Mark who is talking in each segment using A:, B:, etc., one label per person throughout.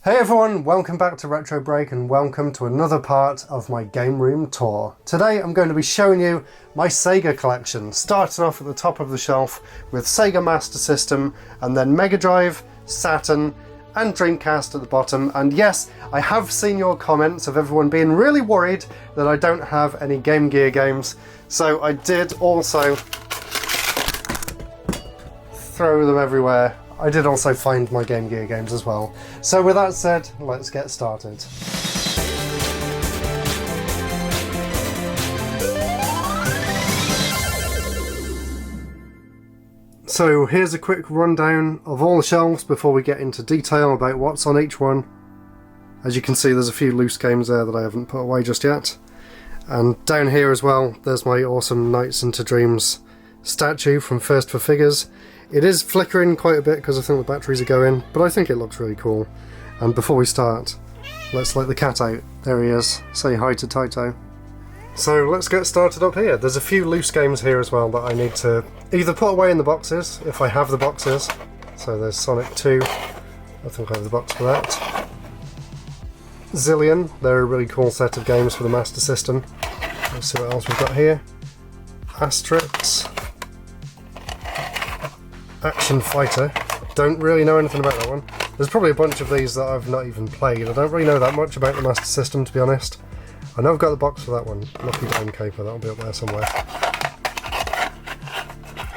A: Hey everyone, welcome back to RetroBreak and welcome to another part of my game room tour. Today I'm going to be showing you my Sega collection, starting off at the top of the shelf with Sega Master System and then Mega Drive, Saturn and Dreamcast at the bottom. And yes, I have seen your comments of everyone being really worried that I don't have any Game Gear games, so I did also throw them everywhere. I did also find my Game Gear games as well. So with that said, let's get started. So here's a quick rundown of all the shelves before we get into detail about what's on each one. As you can see, there's a few loose games there that I haven't put away just yet. And down here as well, there's my awesome Nights into Dreams statue from First for Figures. It is flickering quite a bit because I think the batteries are going, but I think it looks really cool. And before we start, let's let the cat out. There he is. Say hi to Taito. So let's get started up here. There's a few loose games here as well that I need to either put away in the boxes, if I have the boxes. So there's Sonic 2. I think I have the box for that. Zillion. They're a really cool set of games for the Master System. Let's see what else we've got here. Asterix. Action Fighter. Don't really know anything about that one. There's probably a bunch of these that I've not even played. I don't really know that much about the Master System, to be honest. I know I've got the box for that one. Lucky Dime Caper, that'll be up there somewhere.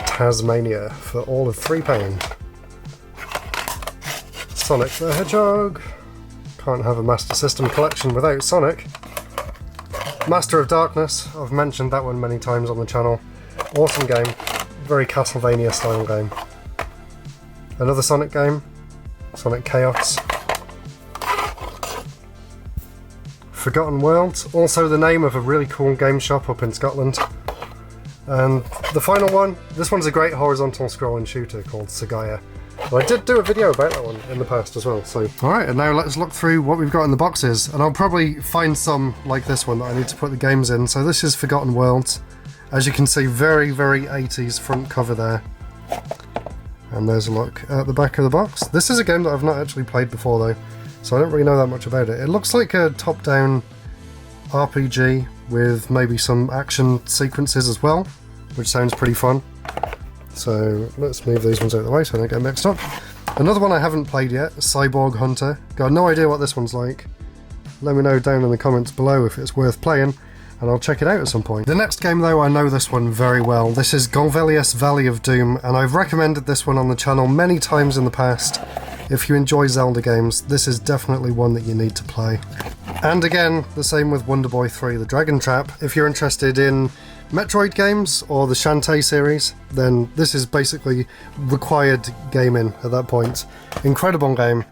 A: Tasmania for all of £3. Sonic the Hedgehog. Can't have a Master System collection without Sonic. Master of Darkness. I've mentioned that one many times on the channel. Awesome game. Very Castlevania style game. Another Sonic game, Sonic Chaos. Forgotten Worlds, also the name of a really cool game shop up in Scotland. And the final one, this one's a great horizontal scrolling shooter called Sega. I did do a video about that one in the past as well. So, alright, and now let's look through what we've got in the boxes. And I'll probably find some like this one that I need to put the games in. So this is Forgotten Worlds. As you can see, very, very 80s front cover there. And there's a look at the back of the box. This is a game that I've not actually played before though, so I don't really know that much about it. It looks like a top-down RPG with maybe some action sequences as well, which sounds pretty fun. So let's move these ones out of the way so I don't get mixed up. Another one I haven't played yet, Cyborg Hunter. Got no idea what this one's like. Let me know down in the comments below if it's worth playing, and I'll check it out at some point. The next game though, I know this one very well. This is Golvellius Valley of Doom, and I've recommended this one on the channel many times in the past. If you enjoy Zelda games, this is definitely one that you need to play. And again, the same with Wonder Boy 3, The Dragon Trap. If you're interested in Metroid games or the Shantae series, then this is basically required gaming at that point. Incredible game.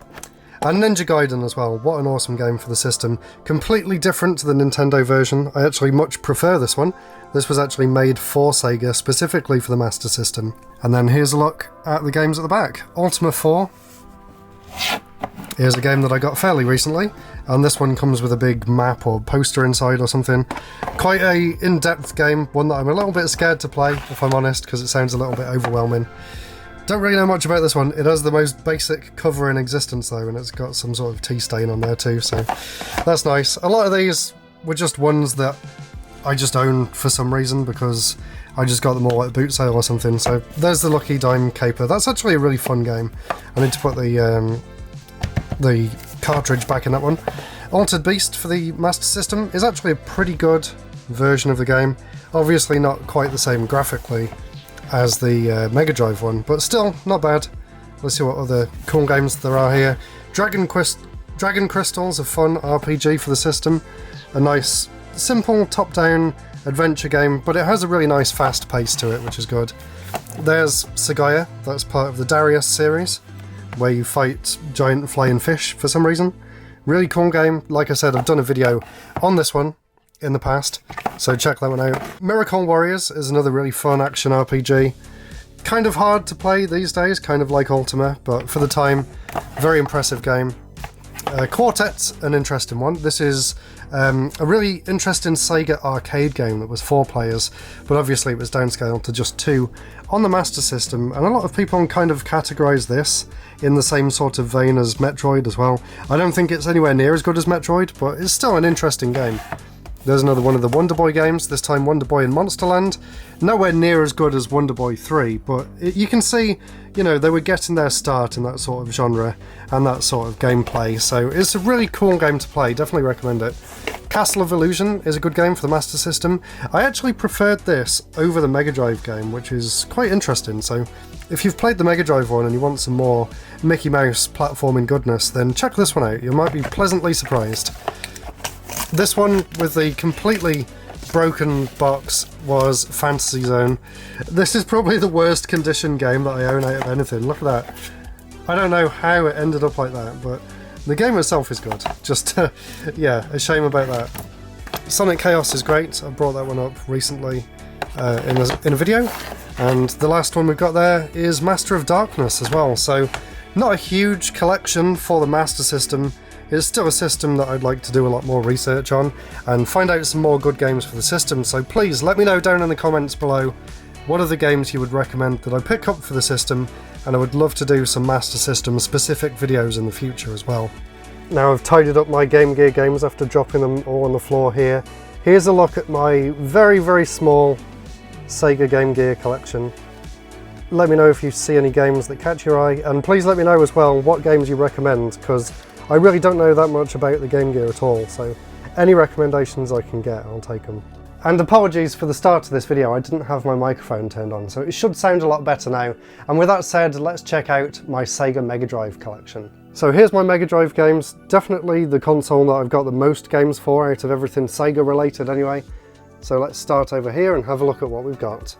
A: And Ninja Gaiden as well, what an awesome game for the system. Completely different to the Nintendo version, I actually much prefer this one. This was actually made for Sega, specifically for the Master System. And then here's a look at the games at the back. Ultima 4. Here's a game that I got fairly recently, and this one comes with a big map or poster inside or something. Quite a in-depth game, one that I'm a little bit scared to play, if I'm honest, because it sounds a little bit overwhelming. Don't really know much about this one. It has the most basic cover in existence though, and it's got some sort of tea stain on there too, so that's nice. A lot of these were just ones that I just own for some reason because I just got them all at a boot sale or something. So there's the Lucky Dime Caper. That's actually a really fun game. I need to put the cartridge back in that one. Altered Beast for the Master System is actually a pretty good version of the game. Obviously not quite the same graphically as the Mega Drive one, but still not bad. Let's see what other cool games there are here. Dragon Crystal's a fun RPG for the system. A nice, simple top-down adventure game, but it has a really nice fast pace to it, which is good. There's Sega, that's part of the Darius series, where you fight giant flying fish for some reason. Really cool game. Like I said, I've done a video on this one in the past, so check that one out. Miracle Warriors is another really fun action RPG. Kind of hard to play these days, kind of like Ultima, but for the time, very impressive game. Quartet's an interesting one. This is A really interesting Sega arcade game that was 4 players, but obviously it was downscaled to just 2 on the Master System, and a lot of people kind of categorise this in the same sort of vein as Metroid as well. I don't think it's anywhere near as good as Metroid, but it's still an interesting game. There's another one of the Wonder Boy games, this time Wonder Boy in Monsterland. Nowhere near as good as Wonder Boy 3, but you can see, you know, they were getting their start in that sort of genre and that sort of gameplay, so it's a really cool game to play, definitely recommend it. Castle of Illusion is a good game for the Master System. I actually preferred this over the Mega Drive game, which is quite interesting, so if you've played the Mega Drive one and you want some more Mickey Mouse platforming goodness, then check this one out, you might be pleasantly surprised. This one, with the completely broken box, was Fantasy Zone. This is probably the worst condition game that I own out of anything. Look at that. I don't know how it ended up like that, but the game itself is good. Just, yeah, a shame about that. Sonic Chaos is great. I brought that one up recently in a video. And the last one we've got there is Master of Darkness as well. So, not a huge collection for the Master System. It's still a system that I'd like to do a lot more research on and find out some more good games for the system, so please let me know down in the comments below what are the games you would recommend that I pick up for the system, and I would love to do some Master System specific videos in the future as well. Now I've tidied up my Game Gear games after dropping them all on the floor here. Here's a look at my very, very small Sega Game Gear collection. Let me know if you see any games that catch your eye, and please let me know as well what games you recommend, because I really don't know that much about the Game Gear at all, so any recommendations I can get, I'll take them. And apologies for the start of this video, I didn't have my microphone turned on, so it should sound a lot better now. And with that said, let's check out my Sega Mega Drive collection. So here's my Mega Drive games, definitely the console that I've got the most games for out of everything Sega related anyway. So let's start over here and have a look at what we've got.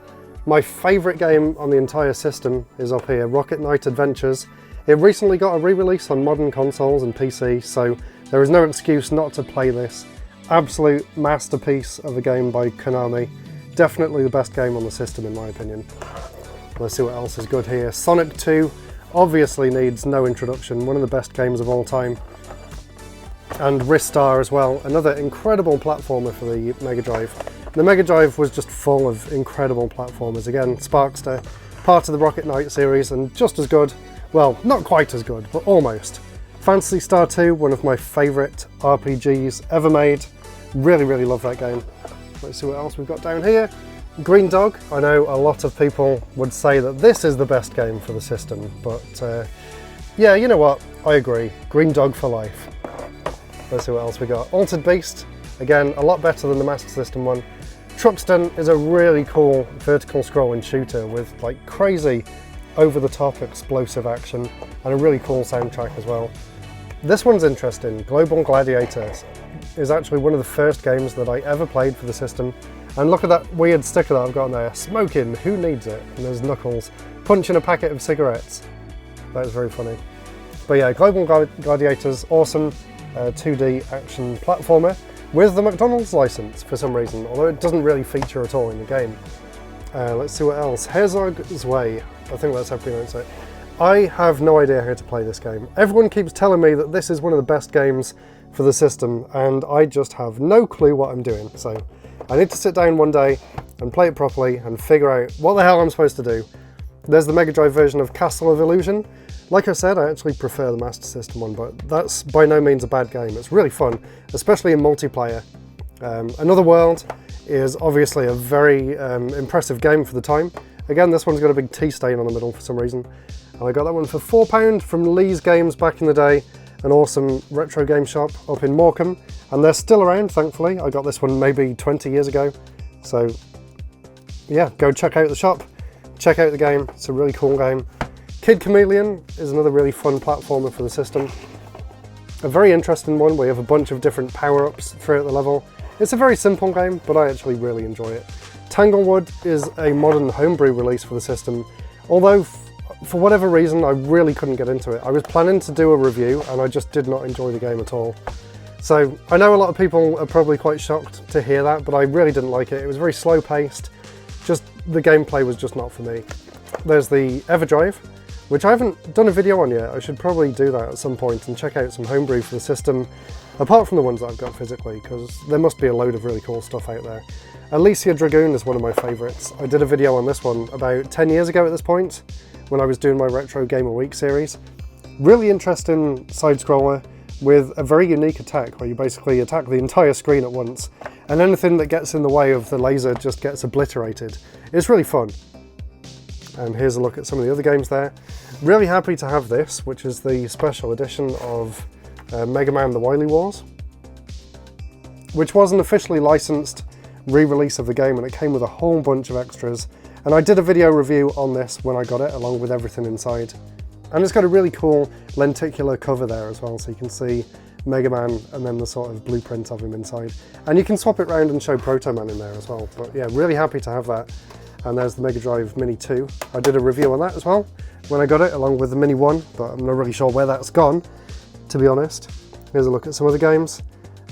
A: My favourite game on the entire system is up here, Rocket Knight Adventures. It recently got a re-release on modern consoles and PC, so there is no excuse not to play this. Absolute masterpiece of a game by Konami. Definitely the best game on the system in my opinion. Let's see what else is good here. Sonic 2 obviously needs no introduction, one of the best games of all time. And Ristar as well, another incredible platformer for the Mega Drive. The Mega Drive was just full of incredible platformers. Again, Sparkster, part of the Rocket Knight series, and just as good. Well, not quite as good, but almost. Phantasy Star 2, one of my favourite RPGs ever made. Really, really love that game. Let's see what else we've got down here. Green Dog. I know a lot of people would say that this is the best game for the system, but yeah, you know what? I agree. Green Dog for life. Let's see what else we got. Altered Beast. Again, a lot better than the Master System one. Truxton is a really cool vertical scrolling shooter with like crazy over-the-top explosive action and a really cool soundtrack as well. This one's interesting. Global Gladiators is actually one of the first games that I ever played for the system, and look at that weird sticker that I've got on there. Smoking, who needs it? And there's Knuckles punching a packet of cigarettes. That is very funny. But yeah, Global Gladiators, awesome 2D action platformer with the McDonald's license for some reason, although it doesn't really feature at all in the game. Let's see what else. Herzog's Way. I think that's how I pronounce it. I have no idea how to play this game. Everyone keeps telling me that this is one of the best games for the system, and I just have no clue what I'm doing. So I need to sit down one day and play it properly and figure out what the hell I'm supposed to do. There's the Mega Drive version of Castle of Illusion. Like I said, I actually prefer the Master System one, but that's by no means a bad game. It's really fun, especially in multiplayer. Another World is obviously a very impressive game for the time. Again, this one's got a big T stain on the middle for some reason. And I got that one for £4 from Lee's Games back in the day, an awesome retro game shop up in Morecambe. And they're still around, thankfully. I got this one maybe 20 years ago. So yeah, go check out the shop, check out the game. It's a really cool game. Kid Chameleon is another really fun platformer for the system. A very interesting one. We have a bunch of different power-ups throughout the level. It's a very simple game, but I actually really enjoy it. Tanglewood is a modern homebrew release for the system, although for whatever reason I really couldn't get into it. I was planning to do a review and I just did not enjoy the game at all. So I know a lot of people are probably quite shocked to hear that, but I really didn't like it. It was very slow paced, just the gameplay was just not for me. There's the EverDrive. which I haven't done a video on yet. I should probably do that at some point and check out some homebrew for the system, apart from the ones that I've got physically, because there must be a load of really cool stuff out there. Alicia Dragoon is one of my favourites. I did a video on this one about 10 years ago at this point, when I was doing my Retro Game of Week series. Really interesting side-scroller with a very unique attack, where you basically attack the entire screen at once, and anything that gets in the way of the laser just gets obliterated. It's really fun. And here's a look at some of the other games there. Really happy to have this, which is the special edition of Mega Man The Wily Wars, which was an officially licensed re-release of the game, and it came with a whole bunch of extras. And I did a video review on this when I got it, along with everything inside. And it's got a really cool lenticular cover there as well, so you can see Mega Man and then the sort of blueprint of him inside. And you can swap it around and show Proto Man in there as well. But yeah, really happy to have that. And there's the Mega Drive Mini 2. I did a review on that as well when I got it, along with the Mini 1, but I'm not really sure where that's gone, to be honest. Here's a look at some other games.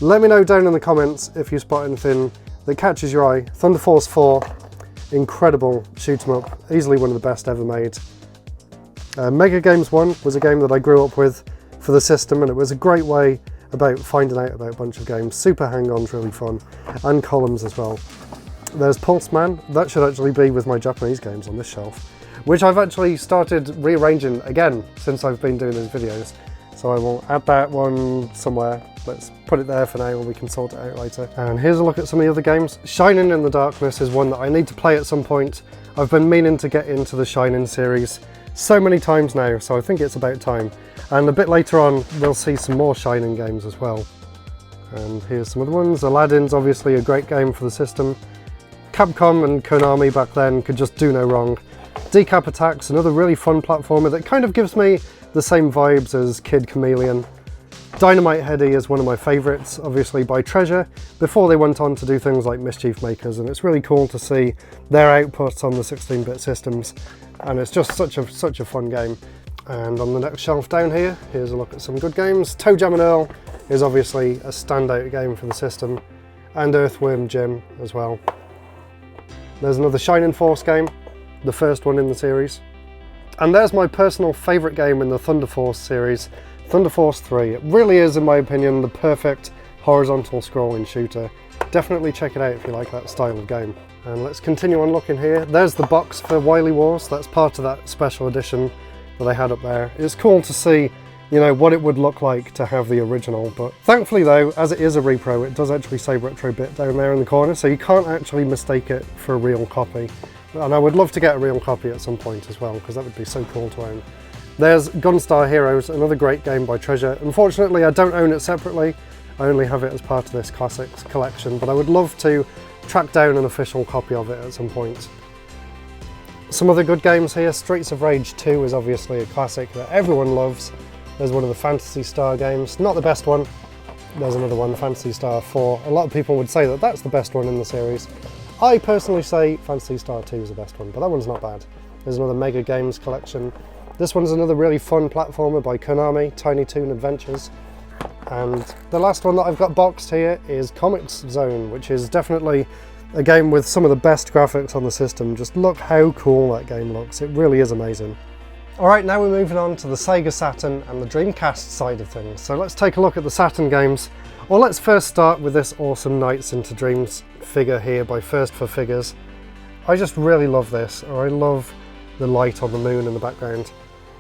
A: Let me know down in the comments if you spot anything that catches your eye. Thunder Force 4, incredible shoot 'em up, easily one of the best ever made. Mega Games 1 was a game that I grew up with for the system, and it was a great way about finding out about a bunch of games. Super Hang-On's really fun, and Columns as well. There's Pulse Man. That should actually be with my Japanese games on this shelf, which I've actually started rearranging again since I've been doing these videos. So I will add that one somewhere. Let's put it there for now and we can sort it out later. And here's a look at some of the other games. Shining in the Darkness is one that I need to play at some point. I've been meaning to get into the Shining series so many times now, so I think it's about time. And a bit later on, we'll see some more Shining games as well. And here's some other ones. Aladdin's obviously a great game for the system. Capcom and Konami back then could just do no wrong. Decap Attack's another really fun platformer that kind of gives me the same vibes as Kid Chameleon. Dynamite Headdy is one of my favourites, obviously by Treasure, before they went on to do things like Mischief Makers, and it's really cool to see their outputs on the 16-bit systems, and it's just such a fun game. And on the next shelf down here, here's a look at some good games. Toe Jam and Earl is obviously a standout game for the system, and Earthworm Jim as well. There's another Shining Force game, the first one in the series. And there's my personal favourite game in the Thunder Force series, Thunder Force 3. It really is, in my opinion, the perfect horizontal scrolling shooter. Definitely check it out if you like that style of game. And let's continue on looking here. There's the box for Wily Wars. That's part of that special edition that they had up there. It's cool to see, you know, what it would look like to have the original, but thankfully though, as it is a repro, it does actually say RetroBit down there in the corner, so you can't actually mistake it for a real copy. And I would love to get a real copy at some point as well, because that would be so cool to own. There's Gunstar Heroes, another great game by Treasure. Unfortunately, I don't own it separately. I only have it as part of this Classics collection, but I would love to track down an official copy of it at some point. Some other good games here. Streets of Rage 2 is obviously a classic that everyone loves. There's one of the Phantasy Star games, not the best one. There's another one, Phantasy Star 4. A lot of people would say that that's the best one in the series. I personally say Phantasy Star 2 is the best one, but that one's not bad. There's another Mega Games collection. This one's another really fun platformer by Konami, Tiny Toon Adventures. And the last one that I've got boxed here is Comix Zone, which is definitely a game with some of the best graphics on the system. Just look how cool that game looks. It really is amazing. Alright, now we're moving on to the Sega Saturn and the Dreamcast side of things. So let's take a look at the Saturn games. Well, let's first start with this awesome Nights into Dreams figure here by First for Figures. I just really love this. I love the light on the moon in the background.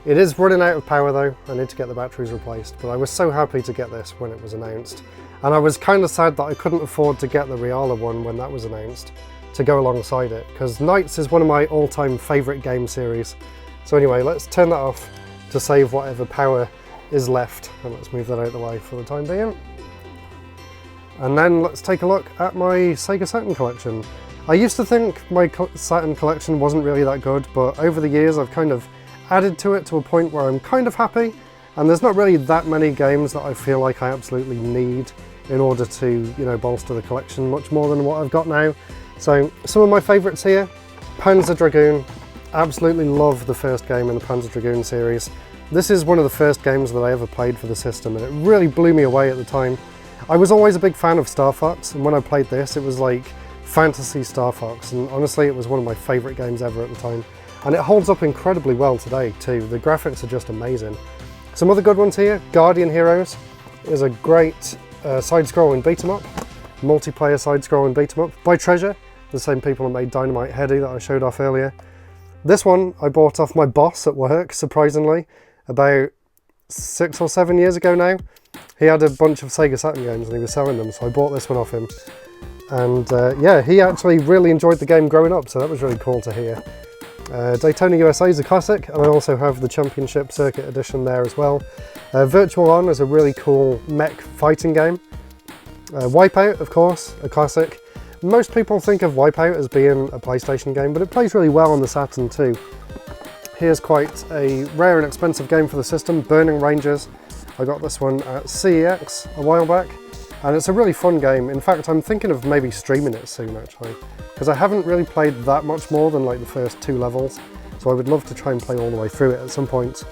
A: It is running out of power though. I need to get the batteries replaced, but I was so happy to get this when it was announced. And I was kind of sad that I couldn't afford to get the Reala one when that was announced to go alongside it, because Nights is one of my all-time favourite game series. So anyway, let's turn that off to save whatever power is left, and let's move that out of the way for the time being. And then let's take a look at my Sega Saturn collection. I used to think my Saturn collection wasn't really that good, but over the years I've kind of added to it to a point where I'm kind of happy, and there's not really that many games that I feel like I absolutely need in order to, you know, bolster the collection much more than what I've got now. So some of my favourites here, Panzer Dragoon. Absolutely love the first game in the Panzer Dragoon series. This is one of the first games that I ever played for the system, and it really blew me away at the time. I was always a big fan of Star Fox, and when I played this, it was like fantasy Star Fox, and honestly, it was one of my favourite games ever at the time. and it holds up incredibly well today too. The graphics are just amazing. Some other good ones here. Guardian Heroes is a great side-scrolling beat-em-up, multiplayer side-scrolling beat-em-up by Treasure, the same people that made Dynamite Headdy that I showed off earlier. This one I bought off my boss at work, surprisingly, about 6 or 7 years ago now. He had a bunch of Sega Saturn games and he was selling them, so I bought this one off him. And yeah, he actually really enjoyed the game growing up, so that was really cool to hear. Daytona USA is a classic, and I also have the Championship Circuit Edition there as well. Virtual On is a really cool mech fighting game. Wipeout, of course, a classic. Most people think of Wipeout as being a PlayStation game, but it plays really well on the Saturn too. Here's quite a rare and expensive game for the system, Burning Rangers. I got this one at CEX a while back, and it's a really fun game. In fact, I'm thinking of maybe streaming it soon actually, because I haven't really played that much more than like the first 2 levels, so I would love to try and play all the way through it at some point.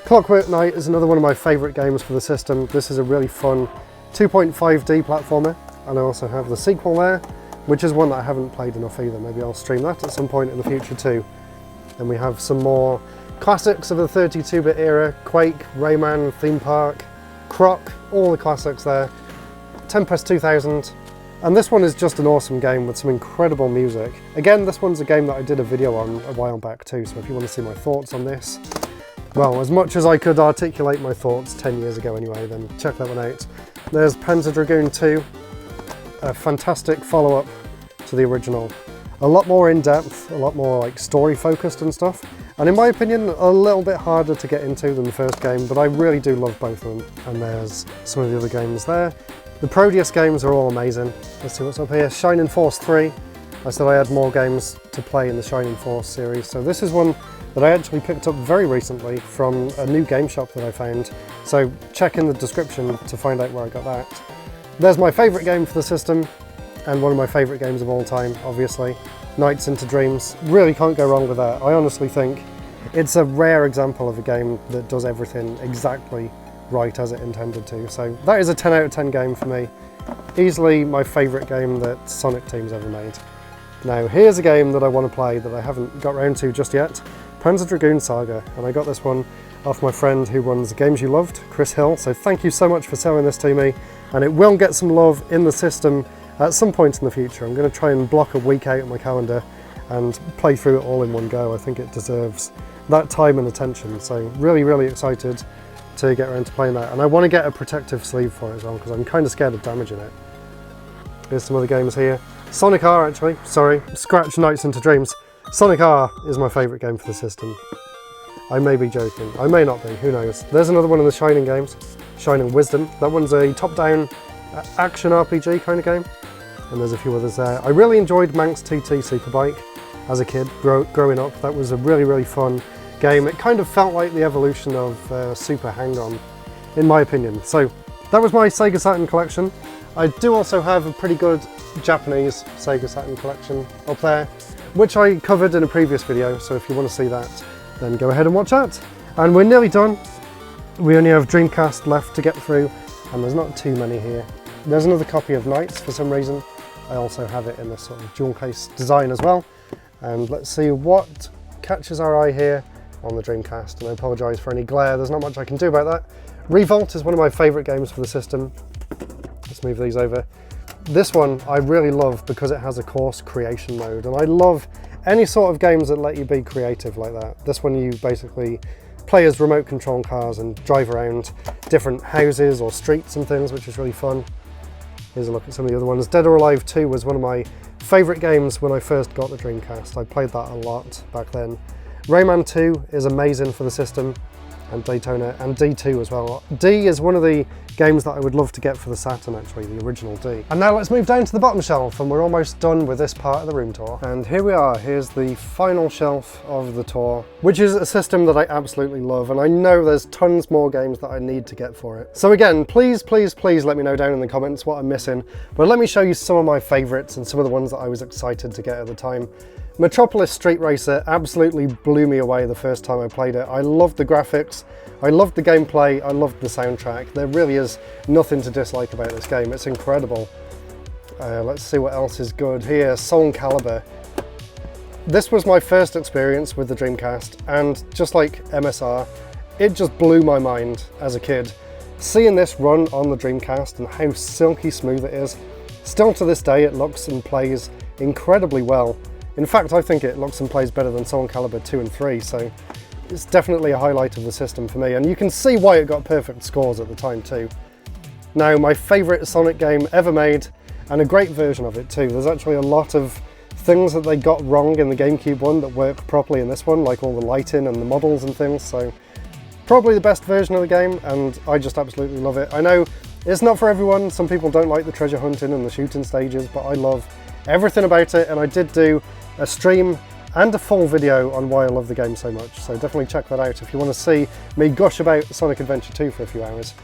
A: Clockwork Knight is another one of my favourite games for the system. This is a really fun 2.5D platformer, and I also have the sequel there, which is one that I haven't played enough either. Maybe I'll stream that at some point in the future too. And we have some more classics of the 32-bit era, Quake, Rayman, Theme Park, Croc, all the classics there. Tempest 2000, and this one is just an awesome game with some incredible music. Again, this one's a game that I did a video on a while back too, so if you want to see my thoughts on this, well, as much as I could articulate my thoughts 10 years ago anyway, then check that one out. There's Panzer Dragoon 2, a fantastic follow-up to the original. A lot more in-depth, a lot more like story-focused and stuff, and in my opinion, a little bit harder to get into than the first game, but I really do love both of them. And there's some of the other games there. The Proteus games are all amazing. Let's see what's up here. Shining Force 3. I said I had more games to play in the Shining Force series, so this is one that I actually picked up very recently from a new game shop that I found, so check in the description to find out where I got that. There's my favourite game for the system, and one of my favourite games of all time, obviously. Nights into Dreams. Really can't go wrong with that. I honestly think it's a rare example of a game that does everything exactly right as it intended to. So that is a 10 out of 10 game for me. Easily my favourite game that Sonic Team's ever made. Now here's a game that I want to play that I haven't got round to just yet. Panzer Dragoon Saga, and I got this one off my friend who runs Games You Loved, Chris Hill, so thank you so much for selling this to me, and it will get some love in the system at some point in the future. I'm going to try and block a week out of my calendar and play through it all in one go. I think it deserves that time and attention, so really excited to get around to playing that, and I want to get a protective sleeve for it as well because I'm kind of scared of damaging it. Here's some other games here. Sonic R actually, sorry, scratch Nights into Dreams. Sonic R is my favourite game for the system. I may be joking, I may not be, who knows. There's another one of the Shining games, Shining Wisdom. That one's a top-down action RPG kind of game, and there's a few others there. I really enjoyed Manx TT Superbike as a kid, growing up. That was a really fun game. It kind of felt like the evolution of Super Hang-On, in my opinion. So that was my Sega Saturn collection. I do also have a pretty good Japanese Sega Saturn collection up there, which I covered in a previous video, so if you want to see that, then go ahead and watch that. And we're nearly done. We only have Dreamcast left to get through, and there's not too many here. There's another copy of Nights for some reason. I also have it in this sort of dual case design as well. And let's see what catches our eye here on the Dreamcast, and I apologise for any glare, there's not much I can do about that. Revolt is one of my favourite games for the system. Let's move these over. This one I really love because it has a course creation mode, and I love any sort of games that let you be creative like that. This one you basically play as remote control cars and drive around different houses or streets and things, which is really fun. Here's a look at some of the other ones. Dead or Alive 2 was one of my favourite games when I first got the Dreamcast. I played that a lot back then. Rayman 2 is amazing for the system, and Daytona, and D2 as well. D is one of the games that I would love to get for the Saturn actually, the original D. And now let's move down to the bottom shelf, and we're almost done with this part of the room tour. And here we are, here's the final shelf of the tour, which is a system that I absolutely love, and I know there's tons more games that I need to get for it. So again, please let me know down in the comments what I'm missing, but let me show you some of my favourites and some of the ones that I was excited to get at the time. Metropolis Street Racer absolutely blew me away the first time I played it. I loved the graphics, I loved the gameplay, I loved the soundtrack. There really is nothing to dislike about this game, it's incredible. Let's see what else is good here. Soul Calibur. This was my first experience with the Dreamcast, and just like MSR, it just blew my mind as a kid. Seeing this run on the Dreamcast and how silky smooth it is, still to this day it looks and plays incredibly well. In fact, I think it looks and plays better than Soul Calibur 2 and 3, so it's definitely a highlight of the system for me, and you can see why it got perfect scores at the time too. Now, my favourite Sonic game ever made, and a great version of it too. There's actually a lot of things that they got wrong in the GameCube one that work properly in this one, like all the lighting and the models and things, so probably the best version of the game, and I just absolutely love it. I know it's not for everyone, some people don't like the treasure hunting and the shooting stages, but I love everything about it, and I did do a stream and a full video on why I love the game so much, so definitely check that out if you want to see me gush about Sonic Adventure 2 for a few hours.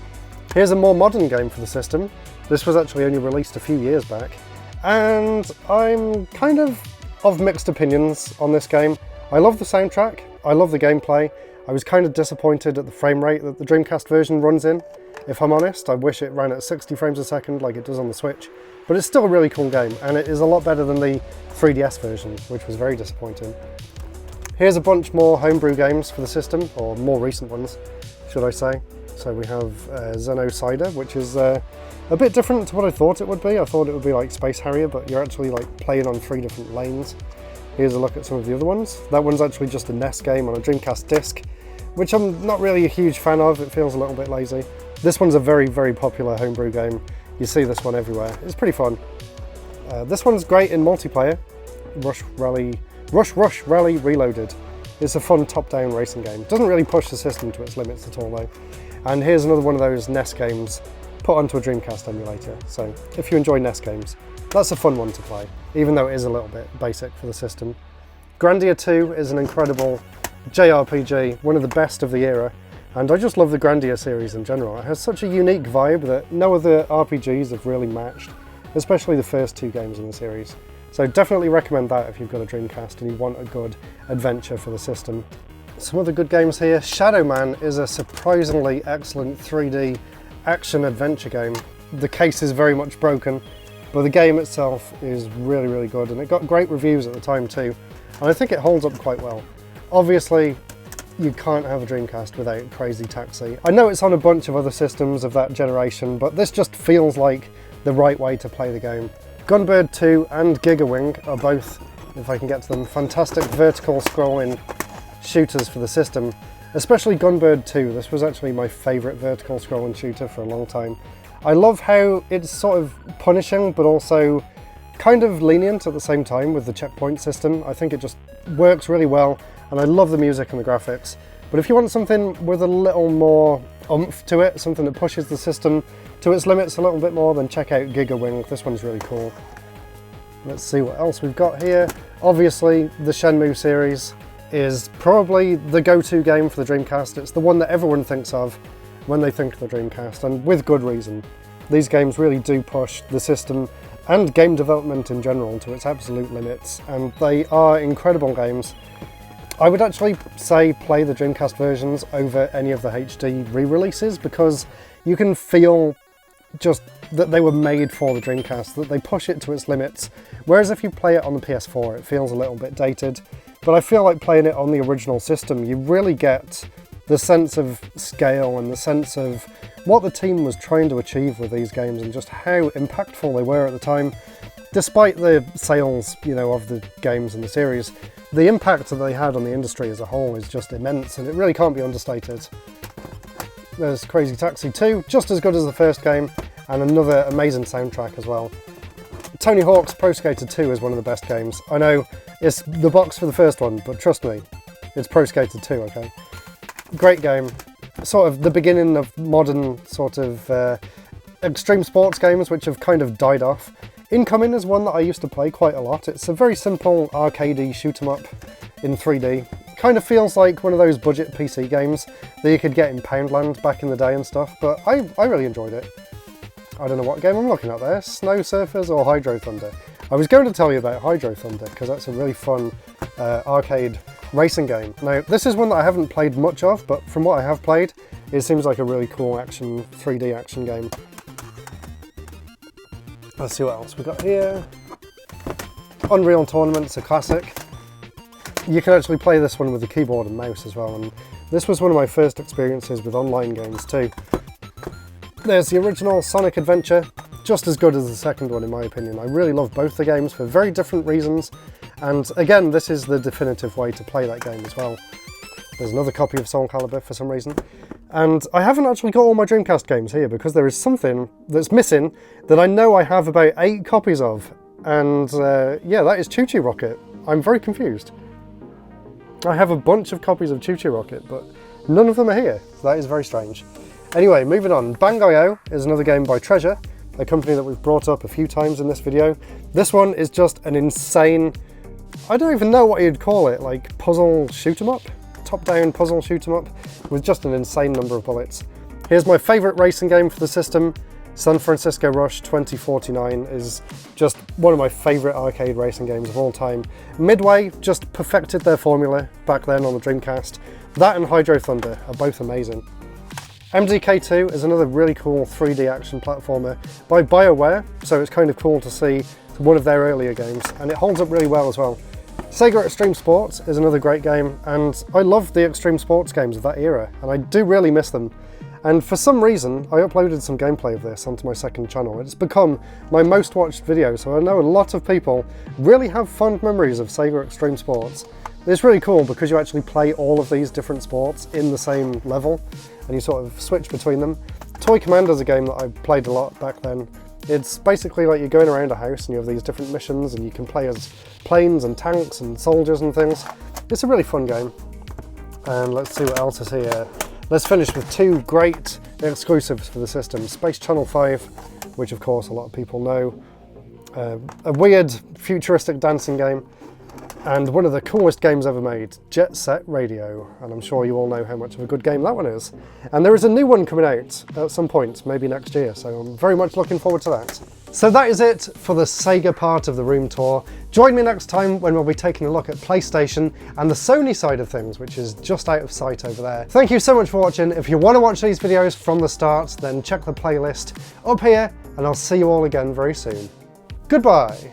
A: Here's a more modern game for the system. This was actually only released a few years back, and I'm kind of mixed opinions on this game. I love the soundtrack, I love the gameplay. I was kind of disappointed at the frame rate that the Dreamcast version runs in. If I'm honest, I wish it ran at 60 frames a second like it does on the Switch, but it's still a really cool game, and it is a lot better than the 3DS version, which was very disappointing. Here's a bunch more homebrew games for the system, or more recent ones, should I say. So we have Xenocider, which is a bit different to what I thought it would be. I thought it would be like Space Harrier, but you're actually like playing on 3 different lanes. Here's a look at some of the other ones. That one's actually just a NES game on a Dreamcast disc, which I'm not really a huge fan of. It feels a little bit lazy. This one's a very, very popular homebrew game. You see this one everywhere. It's pretty fun. This one's great in multiplayer. Rush Rush Rally Reloaded. It's a fun top-down racing game. Doesn't really push the system to its limits at all though. And here's another one of those NES games put onto a Dreamcast emulator. So if you enjoy NES games, that's a fun one to play, even though it is a little bit basic for the system. Grandia 2 is an incredible JRPG, one of the best of the era, and I just love the Grandia series in general. It has such a unique vibe that no other RPGs have really matched, especially the first 2 games in the series. So definitely recommend that if you've got a Dreamcast and you want a good adventure for the system. Some other good games here. Shadow Man is a surprisingly excellent 3D action adventure game. The case is very much broken, but the game itself is really, really good, and it got great reviews at the time too, and I think it holds up quite well. Obviously, you can't have a Dreamcast without Crazy Taxi. I know it's on a bunch of other systems of that generation, but this just feels like the right way to play the game. Gunbird 2 and Giga Wing are both, if I can get to them, fantastic vertical scrolling shooters for the system. Especially Gunbird 2, this was actually my favourite vertical scrolling shooter for a long time. I love how it's sort of punishing, but also kind of lenient at the same time with the checkpoint system. I think it just works really well, and I love the music and the graphics. But if you want something with a little more oomph to it, something that pushes the system to its limits a little bit more, then check out Giga Wing. This one's really cool. Let's see what else we've got here. Obviously, the Shenmue series is probably the go-to game for the Dreamcast. It's the one that everyone thinks of when they think of the Dreamcast, and with good reason. These games really do push the system and game development in general to its absolute limits, and they are incredible games. I would actually say play the Dreamcast versions over any of the HD re-releases, because you can feel just that they were made for the Dreamcast, that they push it to its limits, whereas if you play it on the PS4 it feels a little bit dated. But I feel like playing it on the original system, you really get the sense of scale and the sense of what the team was trying to achieve with these games and just how impactful they were at the time. Despite the sales, of the games in the series, the impact that they had on the industry as a whole is just immense, and it really can't be understated. There's Crazy Taxi 2, just as good as the first game, and another amazing soundtrack as well. Tony Hawk's Pro Skater 2 is one of the best games. I know it's the box for the first one, but trust me, it's Pro Skater 2, okay? Great game. Sort of the beginning of modern sort of extreme sports games which have kind of died off. Incoming is one that I used to play quite a lot. It's a very simple arcadey shoot 'em up in 3D. Kind of feels like one of those budget PC games that you could get in Poundland back in the day and stuff, but I really enjoyed it. I don't know what game I'm looking at there, Snow Surfers or Hydro Thunder. I was going to tell you about Hydro Thunder because that's a really fun arcade racing game. Now, this is one that I haven't played much of, but from what I have played, it seems like a really cool 3D action game. Let's see what else we got here. Unreal Tournament's a classic. you can actually play this one with the keyboard and mouse as well, and this was one of my first experiences with online games too. There's the original Sonic Adventure, just as good as the second one in my opinion. I really love both the games for very different reasons, and again, this is the definitive way to play that game as well. There's another copy of Soul Calibur for some reason. And I haven't actually got all my Dreamcast games here because there is something that's missing that I know I have about 8 copies of. And yeah, that is Choo Choo Rocket. I'm very confused. I have a bunch of copies of Choo Choo Rocket, but none of them are here. So that is very strange. Anyway, moving on. Bang.io is another game by Treasure, a company that we've brought up a few times in this video. This one is just an insane, I don't even know what you'd call it, like puzzle shoot 'em up? Top-down puzzle shoot 'em up with just an insane number of bullets. Here's my favourite racing game for the system. San Francisco Rush 2049 is just one of my favourite arcade racing games of all time. Midway just perfected their formula back then on the Dreamcast. That and Hydro Thunder are both amazing. MDK2 is another really cool 3D action platformer by BioWare, so it's kind of cool to see one of their earlier games, and it holds up really well as well. Sega Extreme Sports is another great game, and I love the Extreme Sports games of that era, and I do really miss them. And for some reason, I uploaded some gameplay of this onto my second channel. It's become my most watched video, so I know a lot of people really have fond memories of Sega Extreme Sports. It's really cool because you actually play all of these different sports in the same level, and you sort of switch between them. Toy Command is a game that I played a lot back then. It's basically like you're going around a house and you have these different missions and you can play as planes and tanks and soldiers and things. It's a really fun game. And let's see what else is here. Let's finish with 2 great exclusives for the system. Space Channel 5, which of course a lot of people know. A weird futuristic dancing game. And one of the coolest games ever made, Jet Set Radio, and I'm sure you all know how much of a good game that one is. And there is a new one coming out at some point, maybe next year, so I'm very much looking forward to that. So that is it for the Sega part of the room tour. Join me next time when we'll be taking a look at PlayStation and the Sony side of things, which is just out of sight over there. Thank you so much for watching. If you want to watch these videos from the start, then check the playlist up here, and I'll see you all again very soon. Goodbye!